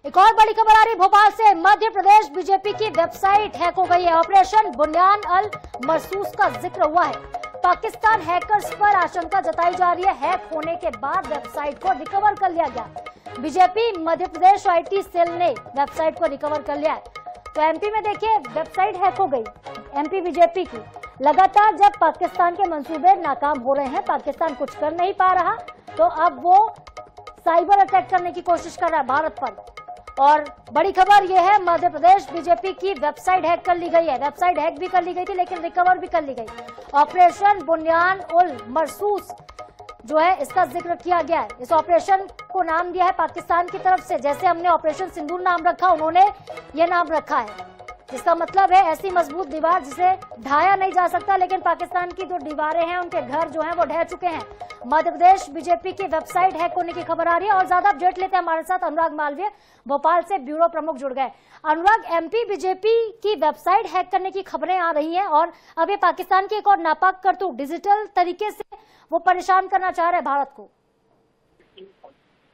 एक और बड़ी खबर आ रही भोपाल से। मध्य प्रदेश बीजेपी की वेबसाइट हैक हो गई है। ऑपरेशन बुनियान अल मरसूस का जिक्र हुआ है। पाकिस्तान हैकर्स पर आशंका जताई जा रही है। हैक होने के बाद वेबसाइट को रिकवर कर लिया गया। BJP Madhya Pradesh IT cell ने वेबसाइट को रिकवर कर लिया है। तो एमपी में देखिए वेबसाइट हैक हो गई एमपी बीजेपी की। लगातार जब पाकिस्तान के मंसूबे नाकाम हो रहे हैं, पाकिस्तान कुछ कर नहीं पा रहा, तो अब वो साइबर अटैक करने की कोशिश कर रहा है भारत पर। और बड़ी खबर यह है, मध्य प्रदेश बीजेपी की वेबसाइट हैक कर ली गई है। वेबसाइट हैक भी कर ली गई थी लेकिन रिकवर भी कर ली गई। ऑपरेशन बुनियान उल मरसूस जो है इसका जिक्र किया गया है। इस ऑपरेशन को नाम दिया है पाकिस्तान की तरफ से। जैसे हमने ऑपरेशन सिंदूर नाम रखा, उन्होंने ये नाम रखा है, जिसका मतलब है ऐसी मजबूत दीवार जिसे ढाया नहीं जा सकता। लेकिन पाकिस्तान की जो दीवारें हैं, उनके घर जो हैं वो ढह चुके हैं। मध्य प्रदेश बीजेपी की वेबसाइट हैक होने की खबर आ रही है। और ज्यादा अपडेट लेते हैं, हमारे साथ अनुराग मालवीय भोपाल से ब्यूरो प्रमुख जुड़ गए। अनुराग, एमपी बीजेपी की वेबसाइट हैक करने की खबरें आ रही हैं और अब ये पाकिस्तान की एक और नापाक करतूत, डिजिटल तरीके से वो परेशान करना चाह रहे हैं भारत को।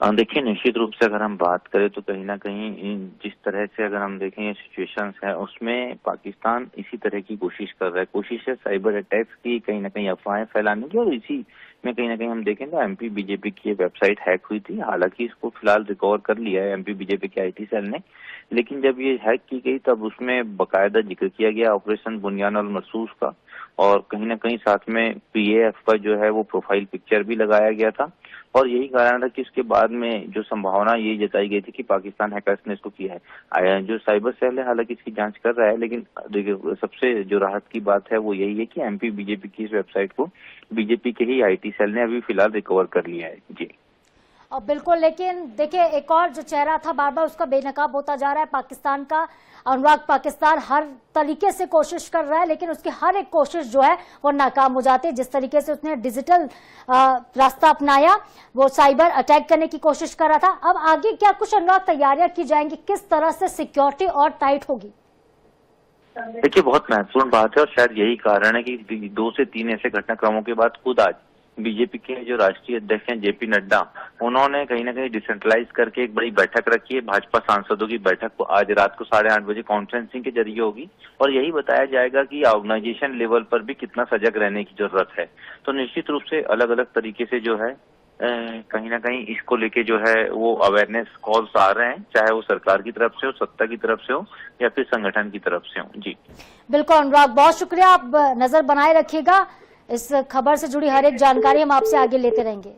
देखिए, निश्चित रूप से अगर हम बात करें तो कहीं ना कहीं जिस तरह से अगर हम देखें ये सिचुएशंस है, उसमें पाकिस्तान इसी तरह की कोशिश कर रहा है। कोशिश है साइबर अटैक्स की, कहीं ना कहीं अफवाहें फैलाने की। और इसी में कहीं ना कहीं हम देखें तो एमपी बीजेपी की वेबसाइट हैक हुई थी। हालांकि इसको फिलहाल रिकवर कर लिया है एमपी बीजेपी के आईटी सेल ने। लेकिन जब ये हैक की गई तब उसमें बाकायदा जिक्र किया गया ऑपरेशन बुनियान अल मरसूस का, और कहीं ना कहीं साथ में पीएएफ का जो है वो प्रोफाइल पिक्चर भी लगाया गया था। और यही कारण था कि उसके बाद में जो संभावना ये जताई गई थी कि पाकिस्तान हैकर्स ने इसको किया है। जो साइबर सेल है हालांकि इसकी जांच कर रहा है, लेकिन देखिए सबसे जो राहत की बात है वो यही है कि एमपी बीजेपी की इस वेबसाइट को बीजेपी के ही आईटी सेल ने अभी फिलहाल रिकवर कर लिया है। जी अब बिल्कुल, लेकिन देखिए एक और जो चेहरा था बार बार उसका बेनकाब होता जा रहा है पाकिस्तान का। अनुराग, पाकिस्तान हर तरीके से कोशिश कर रहा है लेकिन उसकी हर एक कोशिश जो है वो नाकाम हो जाती है। जिस तरीके से उसने डिजिटल रास्ता अपनाया, वो साइबर अटैक करने की कोशिश कर रहा था। अब आगे क्या कुछ अनुराग तैयारियां की जाएंगी, किस तरह से सिक्योरिटी और टाइट होगी? देखिए, बहुत महत्वपूर्ण बात है और शायद यही कारण है कि 2 से 3 ऐसे घटनाक्रमों के बाद खुद आज बीजेपी के जो राष्ट्रीय अध्यक्ष हैं जेपी नड्डा, उन्होंने कहीं ना कहीं डिसेंट्रलाइज करके एक बड़ी बैठक रखी है। भाजपा सांसदों की बैठक आज रात को 8:30 बजे कॉन्फ्रेंसिंग के जरिए होगी और यही बताया जाएगा कि ऑर्गेनाइजेशन लेवल पर भी कितना सजग रहने की जरूरत है। तो निश्चित रूप से अलग अलग तरीके से जो है कहीं ना कहीं इसको लेके जो है वो अवेयरनेस कॉल्स आ रहे हैं, चाहे वो सरकार की तरफ से हो, सत्ता की तरफ से हो या फिर संगठन की तरफ से हो। जी बिल्कुल अनुराग, बहुत शुक्रिया। आप नजर बनाए रखिएगा। इस खबर से जुड़ी हर एक जानकारी हम आपसे आगे लेते रहेंगे।